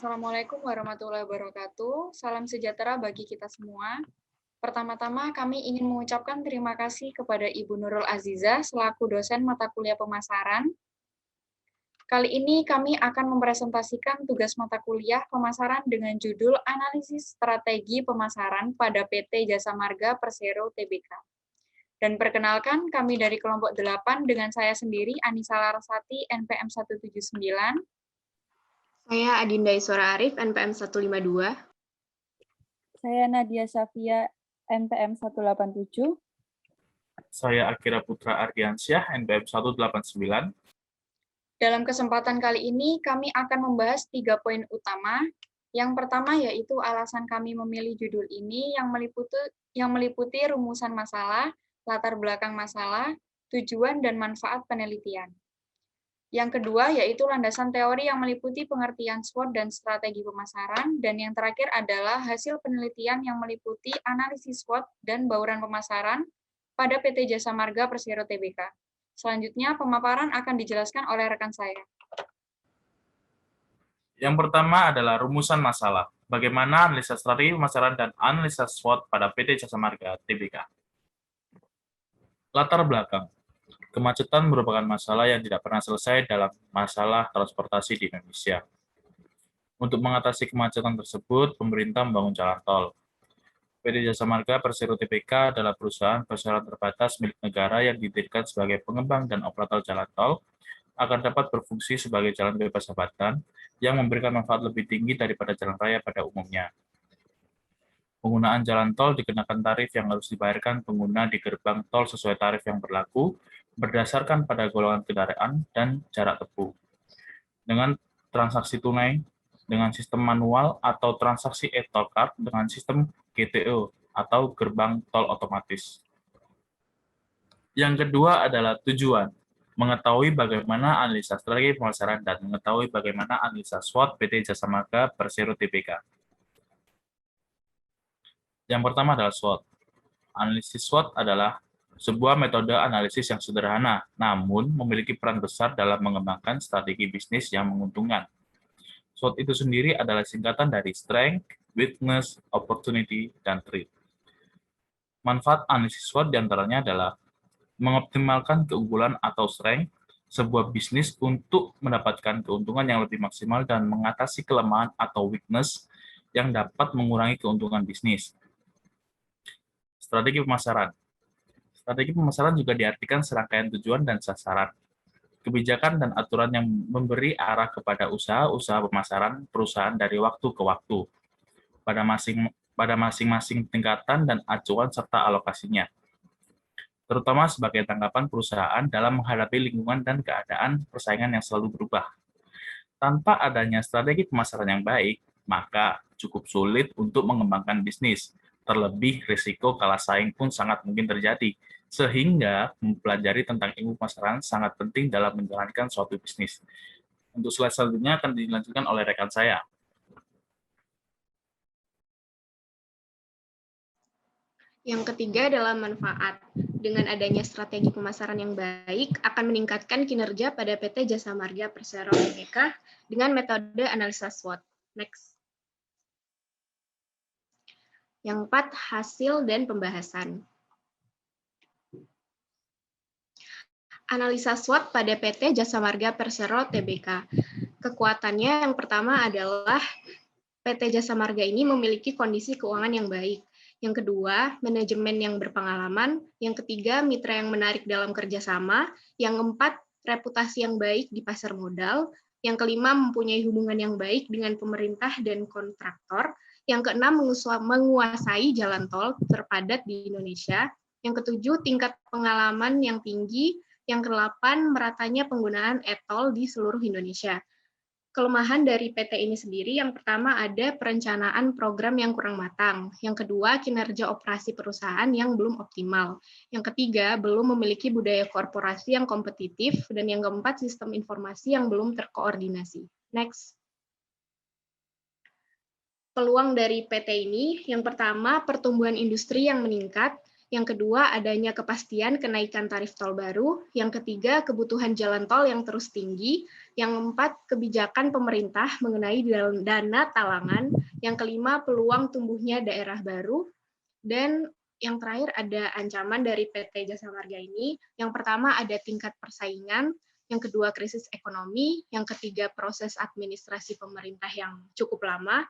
Assalamualaikum warahmatullahi wabarakatuh. Salam sejahtera bagi kita semua. Pertama-tama kami ingin mengucapkan terima kasih kepada Ibu Nurul Azizah selaku dosen mata kuliah pemasaran. Kali ini kami akan mempresentasikan tugas mata kuliah pemasaran dengan judul Analisis Strategi Pemasaran pada PT Jasa Marga Persero Tbk. Dan perkenalkan, kami dari kelompok 8 dengan saya sendiri, Anissa Larasati, NPM 179. Saya Adinda Iswara Arif, NPM 152. Saya Nadia Safia, NPM 187. Saya Akira Putra Ardiansyah, NPM 189. Dalam kesempatan kali ini, kami akan membahas 3 poin utama. Yang pertama yaitu alasan kami memilih judul ini yang meliputi rumusan masalah, latar belakang masalah, tujuan dan manfaat penelitian. Yang kedua yaitu landasan teori yang meliputi pengertian SWOT dan strategi pemasaran, dan yang terakhir adalah hasil penelitian yang meliputi analisis SWOT dan bauran pemasaran pada PT Jasa Marga Persero Tbk. Selanjutnya, pemaparan akan dijelaskan oleh rekan saya. Yang pertama adalah rumusan masalah. Bagaimana analisa strategi pemasaran dan analisa SWOT pada PT Jasa Marga Tbk. Latar belakang. Kemacetan merupakan masalah yang tidak pernah selesai dalam masalah transportasi di Indonesia. Untuk mengatasi kemacetan tersebut, pemerintah membangun jalan tol. PT Jasa Marga Persero Tbk adalah perusahaan perseroan terbatas milik negara yang didirikan sebagai pengembang dan operator jalan tol, akan dapat berfungsi sebagai jalan bebas hambatan yang memberikan manfaat lebih tinggi daripada jalan raya pada umumnya. Penggunaan jalan tol dikenakan tarif yang harus dibayarkan pengguna di gerbang tol sesuai tarif yang berlaku berdasarkan pada golongan kendaraan dan jarak tempuh. Dengan transaksi tunai, dengan sistem manual atau transaksi e-tol card dengan sistem GTO atau gerbang tol otomatis. Yang kedua adalah tujuan, mengetahui bagaimana analisa strategi pemasaran dan mengetahui bagaimana analisa SWOT PT Jasa Marga Persero Tbk. Yang pertama adalah SWOT. Analisis SWOT adalah sebuah metode analisis yang sederhana, namun memiliki peran besar dalam mengembangkan strategi bisnis yang menguntungkan. SWOT itu sendiri adalah singkatan dari Strength, Weakness, Opportunity, dan Threat. Manfaat analisis SWOT diantaranya adalah mengoptimalkan keunggulan atau strength sebuah bisnis untuk mendapatkan keuntungan yang lebih maksimal dan mengatasi kelemahan atau weakness yang dapat mengurangi keuntungan bisnis. Strategi pemasaran. Strategi pemasaran juga diartikan serangkaian tujuan dan sasaran, kebijakan dan aturan yang memberi arah kepada usaha-usaha pemasaran perusahaan dari waktu ke waktu, pada masing-masing tingkatan dan acuan serta alokasinya, terutama sebagai tanggapan perusahaan dalam menghadapi lingkungan dan keadaan persaingan yang selalu berubah. Tanpa adanya strategi pemasaran yang baik, maka cukup sulit untuk mengembangkan bisnis. Terlebih, risiko kalah saing pun sangat mungkin terjadi, sehingga mempelajari tentang ilmu pemasaran sangat penting dalam menjalankan suatu bisnis. Untuk slide selanjutnya akan dilanjutkan oleh rekan saya. Yang ketiga adalah manfaat. Dengan adanya strategi pemasaran yang baik, akan meningkatkan kinerja pada PT Jasa Marga Persero Tbk dengan metode analisa SWOT. Next. Yang 4, hasil dan pembahasan. Analisa SWOT pada PT Jasa Marga Persero Tbk. Kekuatannya yang pertama adalah PT Jasa Marga ini memiliki kondisi keuangan yang baik. Yang kedua, manajemen yang berpengalaman. Yang ketiga, mitra yang menarik dalam kerjasama. Yang keempat, reputasi yang baik di pasar modal. Yang kelima, mempunyai hubungan yang baik dengan pemerintah dan kontraktor. Yang keenam, menguasai jalan tol terpadat di Indonesia. Yang ketujuh, tingkat pengalaman yang tinggi. Yang kedelapan, meratanya penggunaan e-tol di seluruh Indonesia. Kelemahan dari PT ini sendiri, yang pertama ada perencanaan program yang kurang matang. Yang kedua, kinerja operasi perusahaan yang belum optimal. Yang ketiga, belum memiliki budaya korporasi yang kompetitif. Dan yang keempat, sistem informasi yang belum terkoordinasi. Next. Peluang dari PT ini, yang pertama, pertumbuhan industri yang meningkat. Yang kedua, adanya kepastian kenaikan tarif tol baru. Yang ketiga, kebutuhan jalan tol yang terus tinggi. Yang keempat, kebijakan pemerintah mengenai dana talangan. Yang kelima, peluang tumbuhnya daerah baru. Dan yang terakhir ada ancaman dari PT Jasa Marga ini. Yang pertama ada tingkat persaingan. Yang kedua, krisis ekonomi. Yang ketiga, proses administrasi pemerintah yang cukup lama.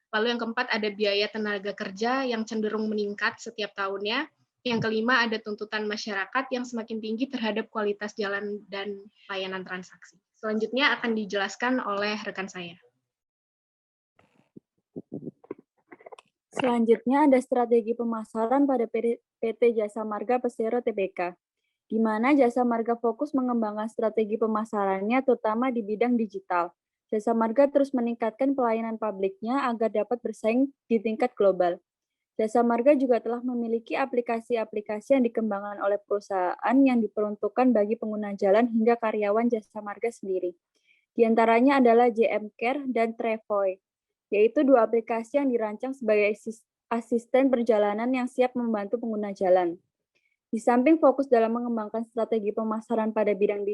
Lalu yang keempat ada biaya tenaga kerja yang cenderung meningkat setiap tahunnya. Yang kelima ada tuntutan masyarakat yang semakin tinggi terhadap kualitas jalan dan layanan transaksi. Selanjutnya akan dijelaskan oleh rekan saya. Selanjutnya ada strategi pemasaran pada PT Jasa Marga Persero Tbk, di mana Jasa Marga fokus mengembangkan strategi pemasarannya terutama di bidang digital. Jasa Marga terus meningkatkan pelayanan publiknya agar dapat bersaing di tingkat global. Jasa Marga juga telah memiliki aplikasi-aplikasi yang dikembangkan oleh perusahaan yang diperuntukkan bagi pengguna jalan hingga karyawan Jasa Marga sendiri. Di antaranya adalah JM Care dan Trevoy, yaitu dua aplikasi yang dirancang sebagai asisten perjalanan yang siap membantu pengguna jalan. Di samping fokus dalam mengembangkan strategi pemasaran pada bidang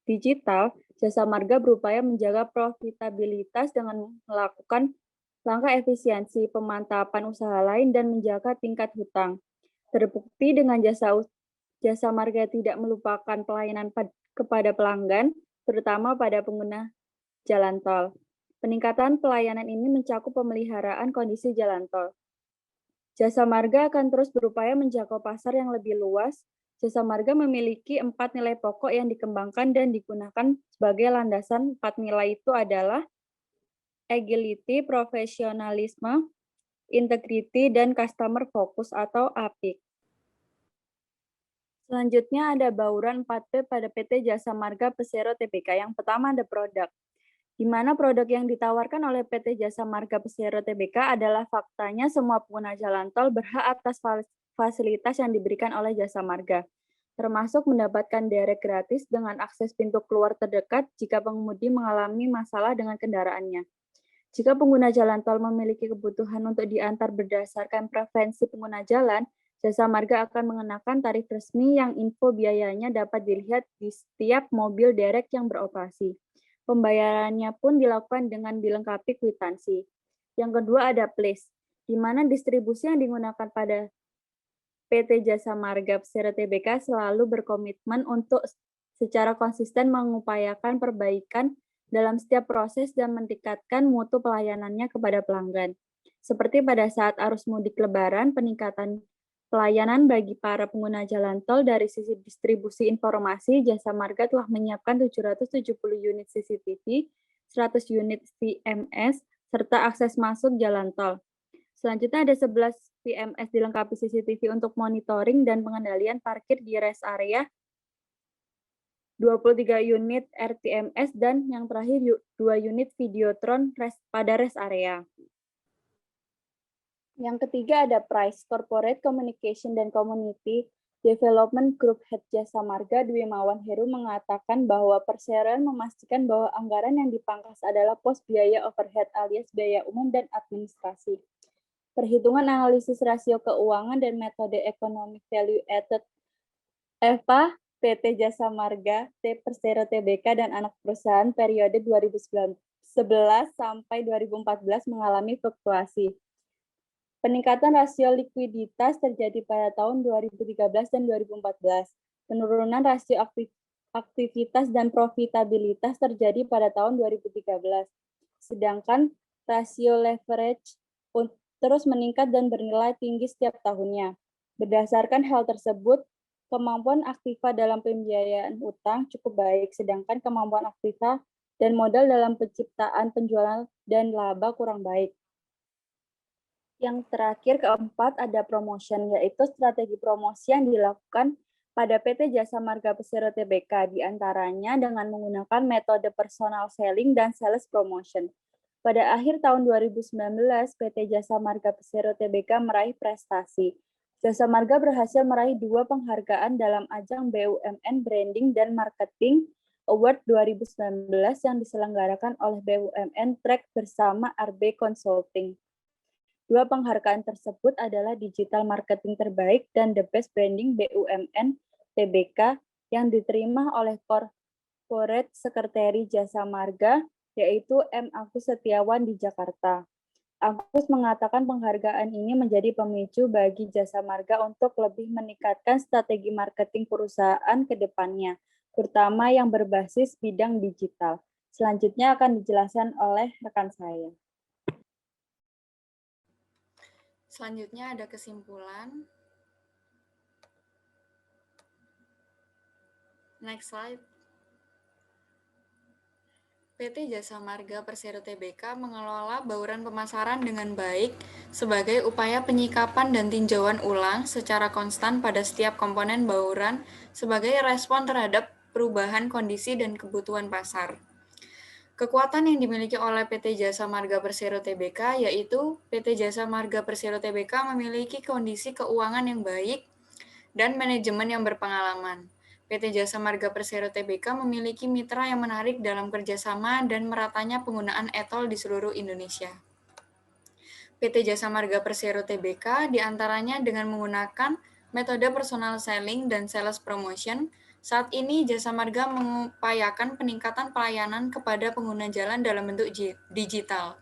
digital, Jasa Marga berupaya menjaga profitabilitas dengan melakukan langkah efisiensi, pemantapan usaha lain, dan menjaga tingkat hutang. Terbukti dengan Jasa Marga tidak melupakan pelayanan kepada pelanggan, terutama pada pengguna jalan tol. Peningkatan pelayanan ini mencakup pemeliharaan kondisi jalan tol. Jasa Marga akan terus berupaya menjangkau pasar yang lebih luas. Jasa Marga memiliki 4 nilai pokok yang dikembangkan dan digunakan sebagai landasan. 4 nilai itu adalah agility, profesionalisme, integrity, dan customer focus atau APIC. Selanjutnya ada bauran 4P pada PT Jasa Marga Persero Tbk. Yang pertama ada produk, di mana produk yang ditawarkan oleh PT Jasa Marga Persero Tbk adalah faktanya semua pengguna jalan tol berhak atas fasilitas yang diberikan oleh Jasa Marga, termasuk mendapatkan derek gratis dengan akses pintu keluar terdekat jika pengemudi mengalami masalah dengan kendaraannya. Jika pengguna jalan tol memiliki kebutuhan untuk diantar berdasarkan preferensi pengguna jalan, Jasa Marga akan mengenakan tarif resmi yang info biayanya dapat dilihat di setiap mobil derek yang beroperasi. Pembayarannya pun dilakukan dengan dilengkapi kwitansi. Yang kedua ada place, di mana distribusi yang digunakan pada PT Jasa Marga Persero Tbk selalu berkomitmen untuk secara konsisten mengupayakan perbaikan dalam setiap proses dan meningkatkan mutu pelayanannya kepada pelanggan. Seperti pada saat arus mudik Lebaran, peningkatan pelayanan bagi para pengguna jalan tol dari sisi distribusi informasi, Jasa Marga telah menyiapkan 770 unit CCTV, 100 unit VMS, serta akses masuk jalan tol. Selanjutnya ada 11 VMS dilengkapi CCTV untuk monitoring dan pengendalian parkir di rest area, 23 unit RTMS, dan yang terakhir 2 unit Videotron pada rest area. Yang ketiga ada Price, Corporate Communication dan Community Development Group Head Jasa Marga Dwi Mawan Heru mengatakan bahwa Persero memastikan bahwa anggaran yang dipangkas adalah pos biaya overhead alias biaya umum dan administrasi. Perhitungan analisis rasio keuangan dan metode economic value added EVA PT Jasa Marga Persero Tbk dan anak perusahaan periode 2011 sampai 2014 mengalami fluktuasi. Peningkatan rasio likuiditas terjadi pada tahun 2013 dan 2014. Penurunan rasio aktivitas dan profitabilitas terjadi pada tahun 2013. Sedangkan rasio leverage terus meningkat dan bernilai tinggi setiap tahunnya. Berdasarkan hal tersebut, kemampuan Aktiva dalam pembiayaan utang cukup baik, sedangkan kemampuan Aktiva dan modal dalam penciptaan penjualan dan laba kurang baik. Yang terakhir, keempat, ada promotion, yaitu strategi promosi yang dilakukan pada PT Jasa Marga Persero Tbk, diantaranya dengan menggunakan metode personal selling dan sales promotion. Pada akhir tahun 2019, PT Jasa Marga Persero Tbk meraih prestasi. Jasa Marga berhasil meraih 2 penghargaan dalam ajang BUMN Branding dan Marketing Award 2019 yang diselenggarakan oleh BUMN Track bersama RB Consulting. Dua penghargaan tersebut adalah Digital Marketing Terbaik dan The Best Branding BUMN TBK yang diterima oleh Corporate Sekretari Jasa Marga, yaitu M. Agus Setiawan di Jakarta. Agus mengatakan penghargaan ini menjadi pemicu bagi Jasa Marga untuk lebih meningkatkan strategi marketing perusahaan ke depannya, terutama yang berbasis bidang digital. Selanjutnya akan dijelaskan oleh rekan saya. Selanjutnya ada kesimpulan. Next slide. PT Jasa Marga Persero Tbk mengelola bauran pemasaran dengan baik sebagai upaya penyikapan dan tinjauan ulang secara konstan pada setiap komponen bauran sebagai respon terhadap perubahan kondisi dan kebutuhan pasar. Kekuatan yang dimiliki oleh PT Jasa Marga Persero Tbk yaitu PT Jasa Marga Persero Tbk memiliki kondisi keuangan yang baik dan manajemen yang berpengalaman. PT Jasa Marga Persero Tbk memiliki mitra yang menarik dalam kerjasama dan meratanya penggunaan e-tol di seluruh Indonesia. PT Jasa Marga Persero Tbk diantaranya dengan menggunakan metode personal selling dan sales promotion. Saat ini Jasa Marga mengupayakan peningkatan pelayanan kepada pengguna jalan dalam bentuk digital.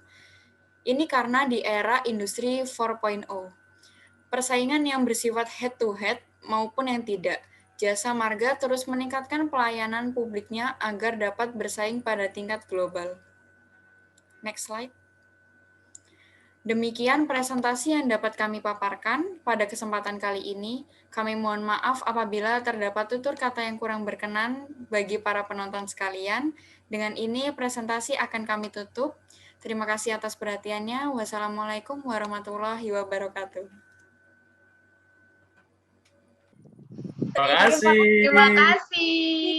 Ini karena di era industri 4.0. Persaingan yang bersifat head-to-head maupun yang tidak, Jasa Marga terus meningkatkan pelayanan publiknya agar dapat bersaing pada tingkat global. Next slide. Demikian presentasi yang dapat kami paparkan pada kesempatan kali ini. Kami mohon maaf apabila terdapat tutur kata yang kurang berkenan bagi para penonton sekalian. Dengan ini presentasi akan kami tutup. Terima kasih atas perhatiannya. Wassalamualaikum warahmatullahi wabarakatuh. Terima kasih. Terima kasih.